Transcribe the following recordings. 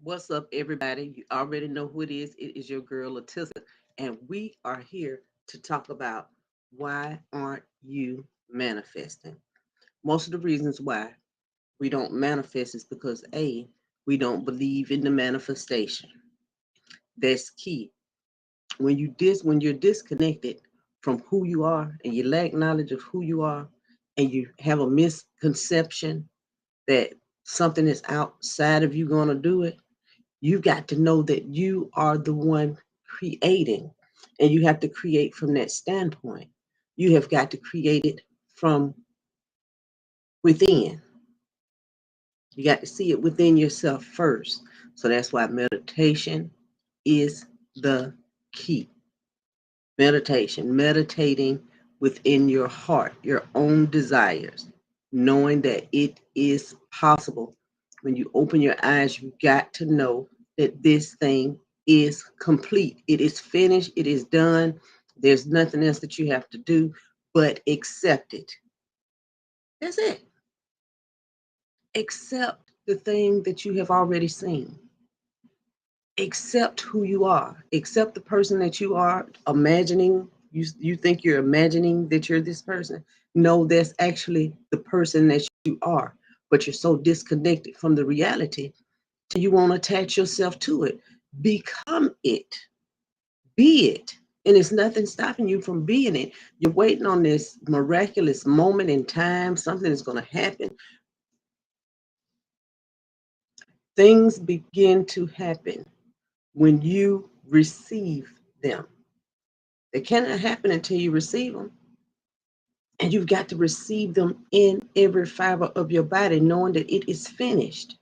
What's up, everybody? You already know who it is. It is your girl, Latissa, and we are here to talk about why aren't you manifesting? Most of the reasons why we don't manifest is because A, we don't believe in the manifestation. That's key. When you're disconnected from who you are and you lack knowledge of who you are and you have a misconception that something is outside of you going to do it, you got to know that you are the one creating, and you have to create from that standpoint. You have got to create it from within. You got to see it within yourself first. So that's why meditation is the key. Meditation, meditating within your heart, your own desires, knowing that it is possible. When you open your eyes, you got to know that this thing is complete. It is finished. It is done. There's nothing else that you have to do but accept it. That's it. Accept the thing that you have already seen. Accept who you are. Accept the person that you are. Imagining you think you're imagining that you're this person. No, that's actually the person that you are. But you're so disconnected from the reality till you won't attach yourself to it. Become it. Be it. And it's nothing stopping you from being it. You're waiting on this miraculous moment in time. Something is going to happen. Things begin to happen when you receive them. They cannot happen until you receive them. And you've got to receive them in every fiber of your body, knowing that it is finished.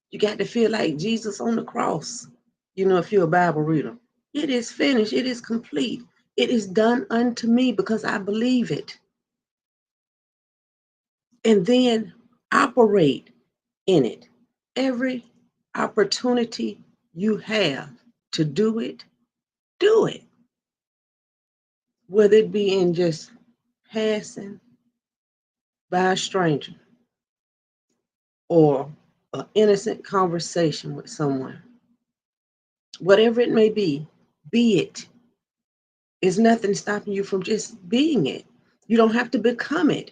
You got to feel like Jesus on the cross. If you're a Bible reader, it is finished. It is complete. It is done unto me because I believe it. And then operate in it. Every opportunity you have to do it. Whether it be in just passing by a stranger or an innocent conversation with someone, whatever it may be it. Is nothing stopping you from just being it. You don't have to become it.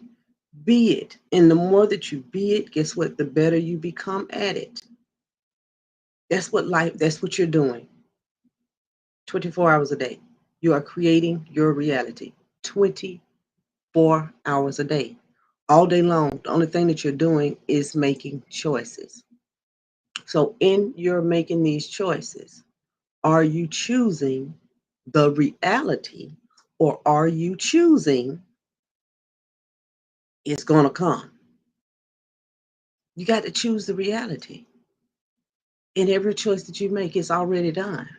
Be it. And the more that you be it, guess what? The better you become at it. That's what you're doing 24 hours a day. You are creating your reality 24 hours a day. All day long, the only thing that you're doing is making choices. So, in your making these choices, are you choosing the reality or are you choosing it's going to come? You got to choose the reality. And every choice that you make is already done.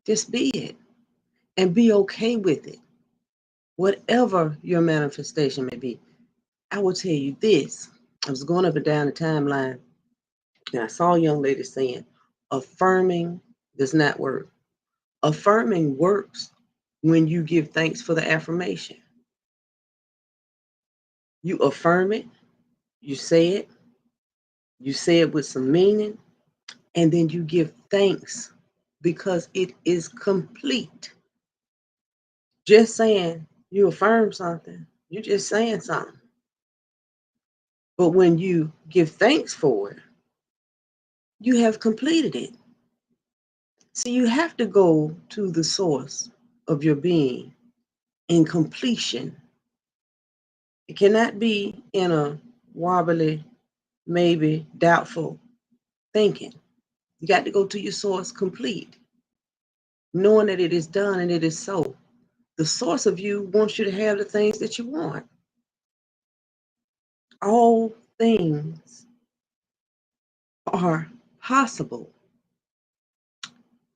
Just be it and be okay with it. Whatever your manifestation may be. I will tell you this. I was going up and down the timeline and I saw a young lady saying, affirming does not work. Affirming works when you give thanks for the affirmation. You affirm it, you say it with some meaning, and then you give thanks because it is complete. Just saying you affirm something, you're just saying something. But when you give thanks for it, you have completed it. So you have to go to the source of your being in completion. It cannot be in a wobbly, maybe doubtful thinking. You got to go to your source complete, knowing that it is done and it is so. The source of you wants you to have the things that you want. All things are possible,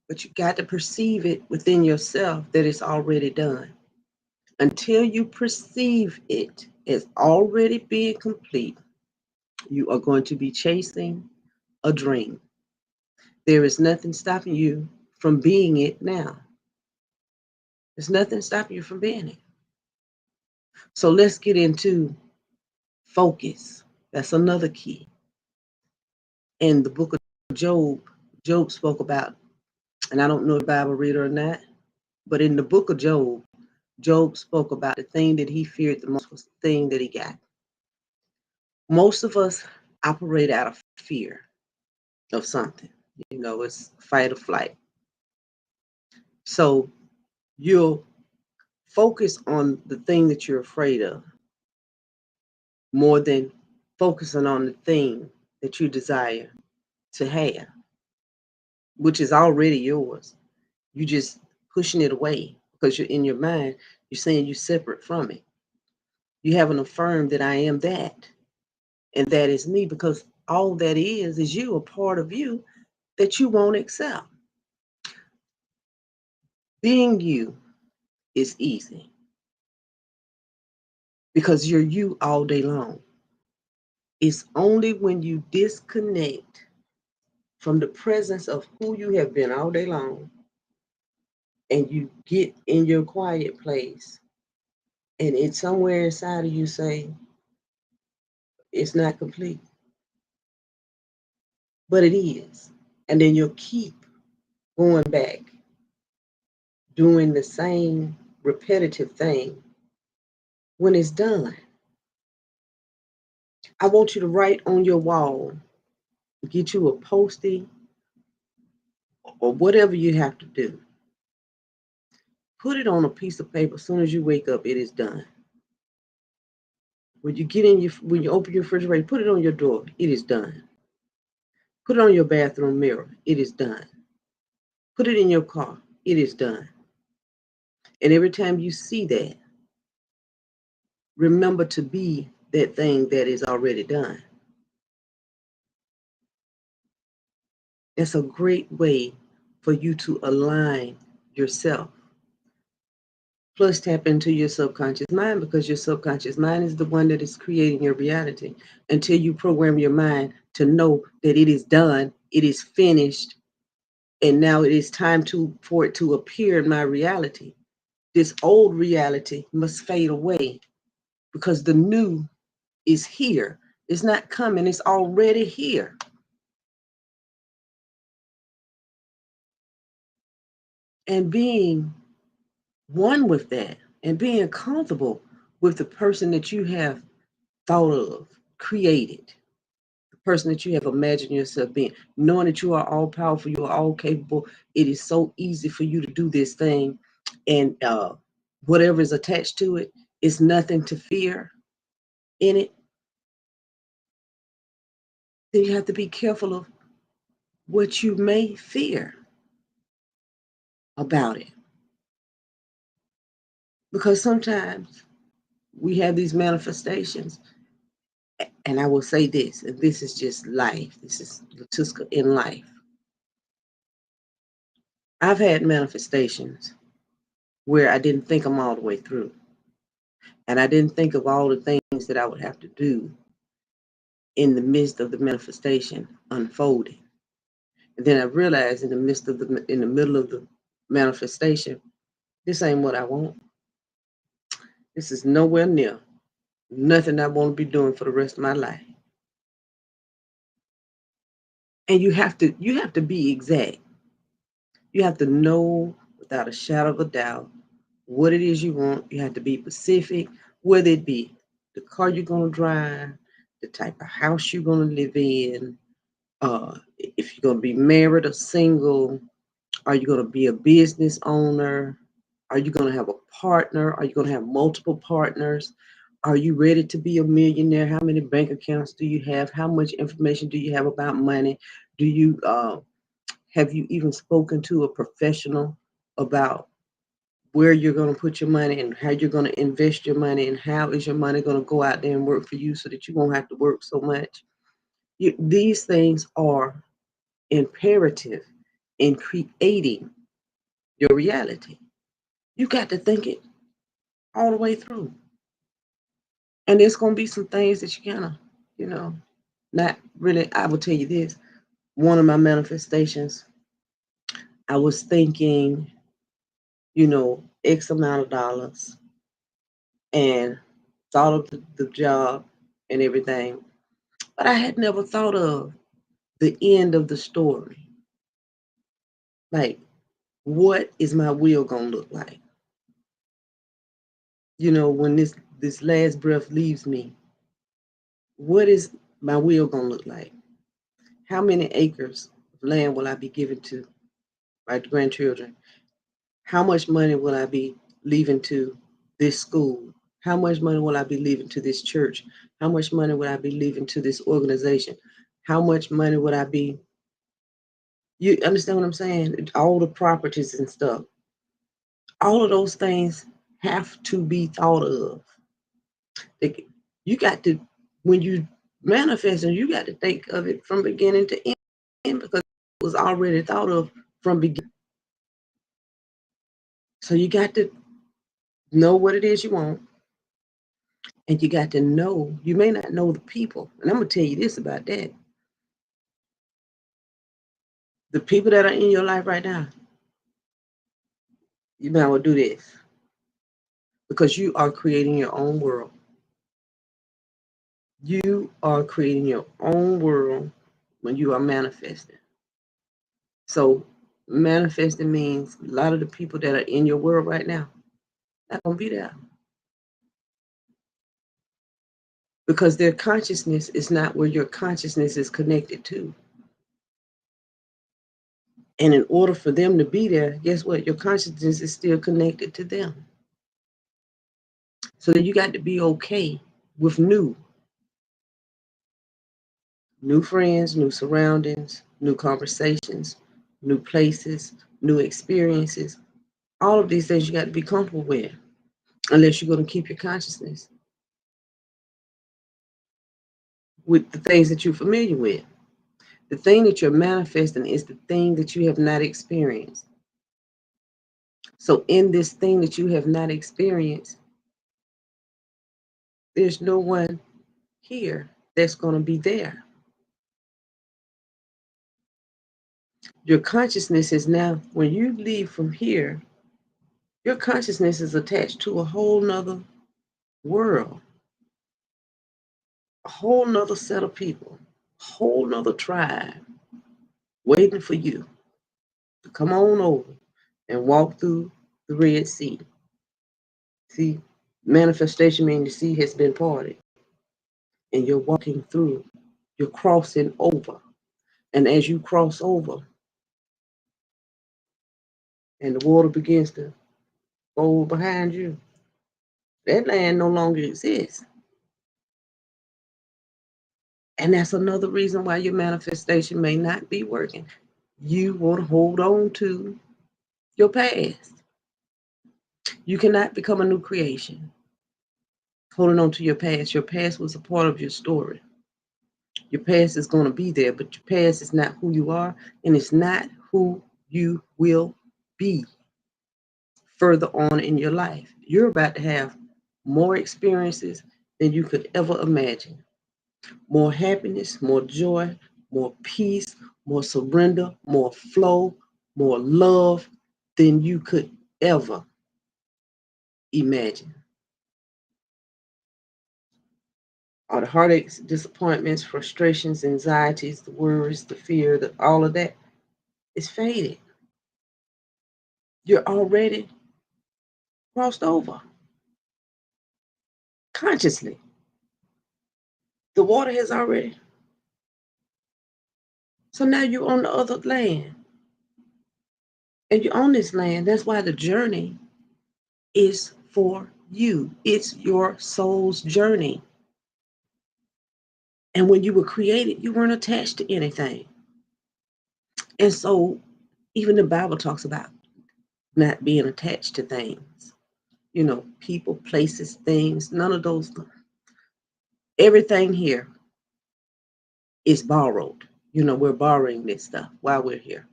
but you got to perceive it within yourself that it's already done. Until you perceive it as already being complete, you are going to be chasing a dream. There is nothing stopping you from being it now. There's nothing stopping you from being it. So let's get into focus. That's another key. In the book of Job, Job spoke about, and I don't know if Bible reader or not, but in the book of Job, Job spoke about the thing that he feared the most was the thing that he got. Most of us operate out of fear of something. It's fight or flight. So you'll focus on the thing that you're afraid of more than focusing on the thing that you desire to have, which is already yours. You just pushing it away because you're in your mind, you're saying you're separate from it. You haven't affirmed that I am that, and that is me, because all that is you, a part of you that you won't accept. Being you is easy because you're you all day long. It's only when you disconnect from the presence of who you have been all day long and you get in your quiet place and it's somewhere inside of you say, it's not complete, but it is. And then you'll keep going back, doing the same repetitive thing when it's done. I want you to write on your wall, get you a postie or whatever you have to do. Put it on a piece of paper as soon as you wake up, it is done. When you open your refrigerator, put it on your door, it is done. Put it on your bathroom mirror, it is done. Put it in your car, it is done. And every time you see that, remember to be that thing that is already done. It's a great way for you to align yourself. Plus, tap into your subconscious mind, because your subconscious mind is the one that is creating your reality. Until you program your mind to know that it is done, it is finished, and now it is time for it to appear in my reality. This old reality must fade away because the new is here. It's not coming, it's already here. And being one with that and being comfortable with the person that you have thought of, created, the person that you have imagined yourself being, knowing that you are all powerful, you are all capable. It is so easy for you to do this thing, and whatever is attached to it is nothing to fear in it. Then you have to be careful of what you may fear about it. Because sometimes we have these manifestations, and I will say this, and this is just life. This is Latuska in life. I've had manifestations where I didn't think them all the way through. And I didn't think of all the things that I would have to do in the midst of the manifestation unfolding. And then I realized in the middle of the manifestation, this ain't what I want. This is nowhere near nothing I want to be doing for the rest of my life. And you have to be exact. You have to know without a shadow of a doubt what it is you want. You have to be specific, whether it be the car you're going to drive, the type of house you're going to live in, if you're going to be married or single. Are you going to be a business owner? Are you going to have a partner? Are you going to have multiple partners? Are you ready to be a millionaire? How many bank accounts do you have? How much information do you have about money? Do you have you even spoken to a professional about where you're going to put your money and how you're going to invest your money, and how is your money going to go out there and work for you so that you won't have to work so much? These things are imperative in creating your reality. You got to think it all the way through. And there's going to be some things that you kind of, you know, not really. I will tell you this. One of my manifestations, I was thinking, X amount of dollars, and thought of the job and everything. But I had never thought of the end of the story. Like, what is my will gonna look like? When this last breath leaves me, what is my will gonna look like? How many acres of land will I be giving to my grandchildren? How much money will I be leaving to this school? How much money will I be leaving to this church? How much money would I be leaving to this organization? How much money would I be? You understand what I'm saying? All the properties and stuff. All of those things have to be thought of. You got to, when you manifest, and you got to think of it from beginning to end because it was already thought of from beginning. So you got to know what it is you want, and you got to know, you may not know the people. And I'm going to tell you this about that. The people that are in your life right now, you might well do this because you are creating your own world. You are creating your own world when you are manifesting. So manifesting means a lot of the people that are in your world right now, not going to be there. Because their consciousness is not where your consciousness is connected to. And in order for them to be there, guess what? Your consciousness is still connected to them. So then you got to be okay with new friends, new surroundings, new conversations, new places, new experiences. All of these things you got to be comfortable with, unless you're going to keep your consciousness with the things that you're familiar with. The thing that you're manifesting is the thing that you have not experienced. So in this thing that you have not experienced, there's no one here that's going to be there. Your consciousness is now, when you leave from here, your consciousness is attached to a whole nother world, a whole nother set of people, a whole nother tribe waiting for you to come on over and walk through the Red Sea. See, manifestation means the sea has been parted and you're walking through, you're crossing over. And as you cross over and the water begins to go behind you, that land no longer exists. And that's another reason why your manifestation may not be working. You want to hold on to your past. You cannot become a new creation holding on to your past. Your past was a part of your story. Your past is going to be there, but your past is not who you are, and it's not who you will be further on in your life. You're about to have more experiences than you could ever imagine. More happiness, more joy, more peace, more surrender, more flow, more love than you could ever imagine. All the heartaches, disappointments, frustrations, anxieties, the worries, the fear, all of that is faded. You're already crossed over consciously. The water has already. So now you're on the other land. And you're on this land. That's why the journey is for you. It's your soul's journey. And when you were created, you weren't attached to anything. And so even the Bible talks about not being attached to things. People, places, things, none of those. Everything here is borrowed. We're borrowing this stuff while we're here.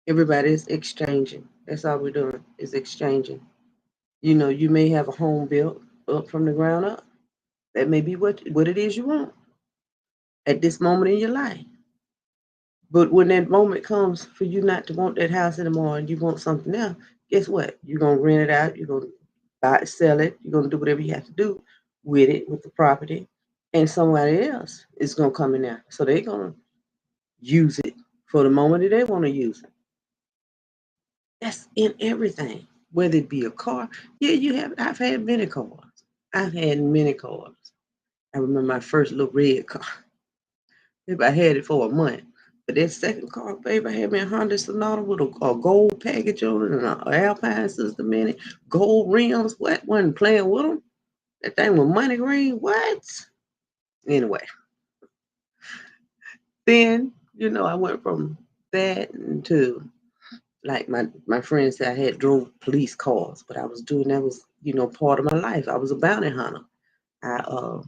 Everybody's exchanging. That's all we're doing is exchanging. You may have a home built up from the ground up. That may be what it is you want at this moment in your life. But when that moment comes for you not to want that house anymore and you want something else, guess what? You're going to rent it out. You're going to buy it, sell it. You're going to do whatever you have to do with it, with the property. and somebody else is gonna come in there. So they're gonna use it for the moment that they want to use it. That's in everything, whether it be a car. Yeah, you have. I've had many cars. I've had many cars. I remember my first little red car. Maybe I had it for a month. But that second car, baby, I had me a Honda Sonata with a gold package on it and an Alpine system in it, gold rims. What? Wasn't playing with them. That thing was money green. What? Anyway, then I went from that to like my friends said I had drove police cars, but I was doing that was part of my life. I was a bounty hunter. I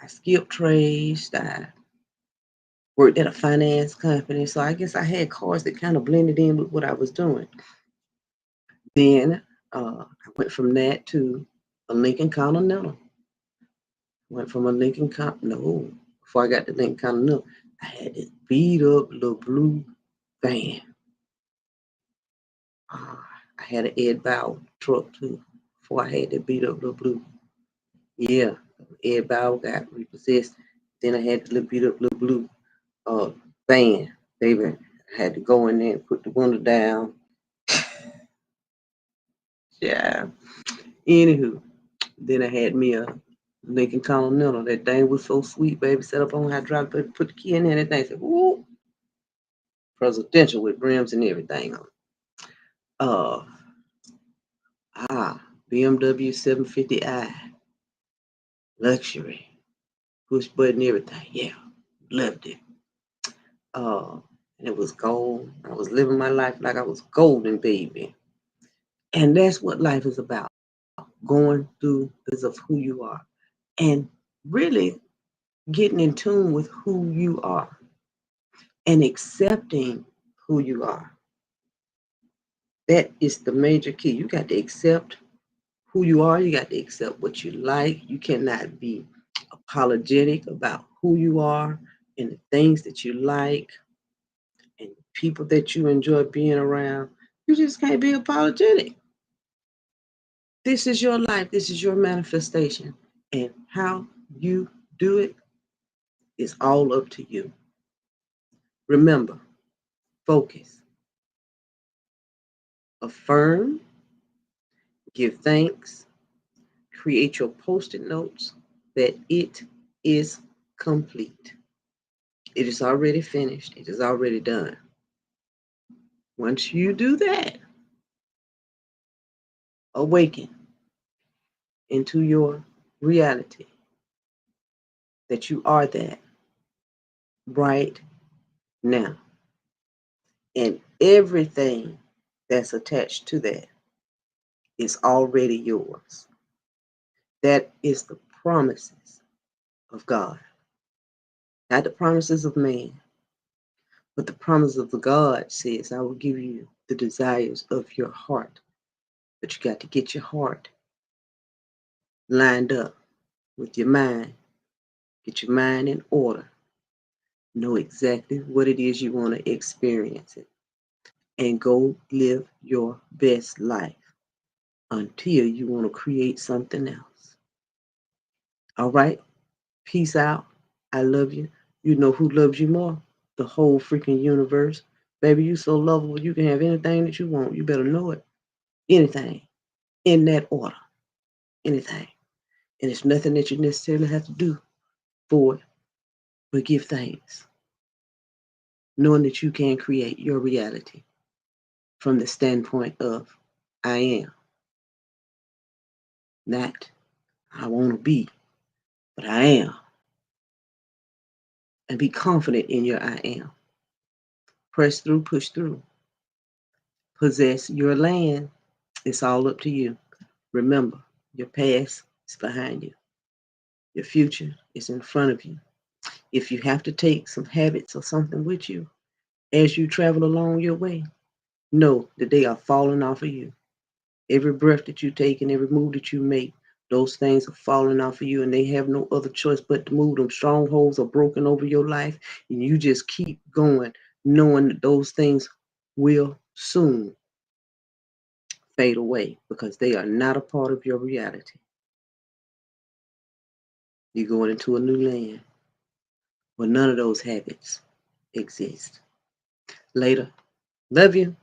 skipped trades. I worked at a finance company, so I guess I had cars that kind of blended in with what I was doing. Then I went from that to a Lincoln Continental. Went from a Lincoln No, before I got to Lincoln Continental, I had this beat up little blue van. Uh, I had an Ed Bow truck too. Before I had that beat up little blue. Yeah, Ed Bow got repossessed. Then I had the little beat up little blue uh, van. Baby, I had to go in there and put the window down. Yeah. Anywho, then I had me a Lincoln Continental. That thing was so sweet, baby. Set up on hydraulic, baby, put the key in there, and that thing said, whoop, presidential with rims and everything on. Uh, BMW 750i, luxury, push button, everything. Yeah, loved it. Uh, and it was gold. I was living my life like I was golden, baby. And that's what life is about. Going through because of who you are. And really getting in tune with who you are and accepting who you are. That is the major key. You got to accept who you are. You got to accept what you like. You cannot be apologetic about who you are and the things that you like and people that you enjoy being around. You just can't be apologetic. This is your life. This is your manifestation. And how you do it is all up to you. Remember, focus, affirm, give thanks, create your post-it notes that it is complete. It is already finished. It is already done. Once you do that, awaken into your reality that you are that right now. And everything that's attached to that is already yours. That is the promises of God, not the promises of man, but the promise of the God says, I will give you the desires of your heart. But you got to get your heart lined up with your mind. Get your mind in order. Know exactly what it is you want to experience it. And go live your best life until you want to create something else. All right? Peace out. I love you. You know who loves you more? The whole freaking universe. Baby, you so lovable. You can have anything that you want. You better know it. Anything. In that order. Anything. And it's nothing that you necessarily have to do for it, but give thanks. Knowing that you can create your reality from the standpoint of I am. Not I want to be, but I am. And be confident in your I am. Press through, push through. Possess your land. It's all up to you. Remember, your past is behind you. Your future is in front of you. If you have to take some habits or something with you as you travel along your way, know that they are falling off of you. Every breath that you take and every move that you make, those things are falling off of you and they have no other choice but to move. Them strongholds are broken over your life and you just keep going, knowing that those things will soon fade away because they are not a part of your reality. You're going into a new land where none of those habits exist. Later. Love you.